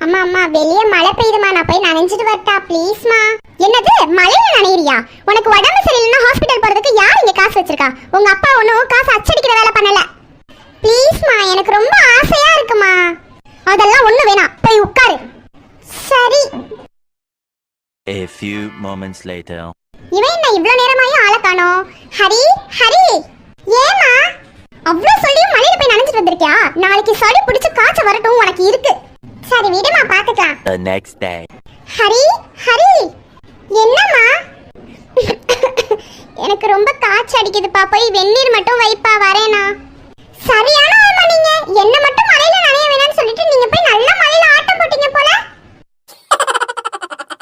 அம்மா அம்மா வெளியே மழை பெய்யுதுமா, நான் போய் நனைஞ்சிட்டு வரட்டா ப்ளீஸ்மா. என்னது மழையில நனையிறியா? உனக்கு உடம்பு சரியில்லைன்னா ஹாஸ்பிட்டல் போறதுக்கு யார் இங்க காசு வச்சிருக்கா? உங்க அப்பா ஒன்றும் காசு அச்சடிக்கிற வேலை பண்ணல. ப்ளீஸ்மா, எனக்கு ரொம்ப ஆசையா இருக்குமா. அதெல்லாம் ஒண்ணு வேணாம், போய் உட்காரு. சரி. A few moments later. இவன் என்ன இவ்ளோ நேரமாயும் ஆளை காணோம்? ஹரி ஹரி, ஏமா அவ்ளோ சொல்லியும் மழையில போய் நனைஞ்சிட்டு வந்திருக்கியா? நாளைக்கு சளி பிடிச்சு காய்ச்ச வரட்டும் உனக்கு இருக்கு. சரி விடுமா, பாத்துக்கலாம். The next day. Hari Hari, என்னம்மா? எனக்கு ரொம்ப காய்ச்சல் அடிக்குதுப்பா, போய் வெந்நீர் மட்டும் வைப்பா, வரேனா? சரியான ஆமா, நீங்க என்ன மட்டும்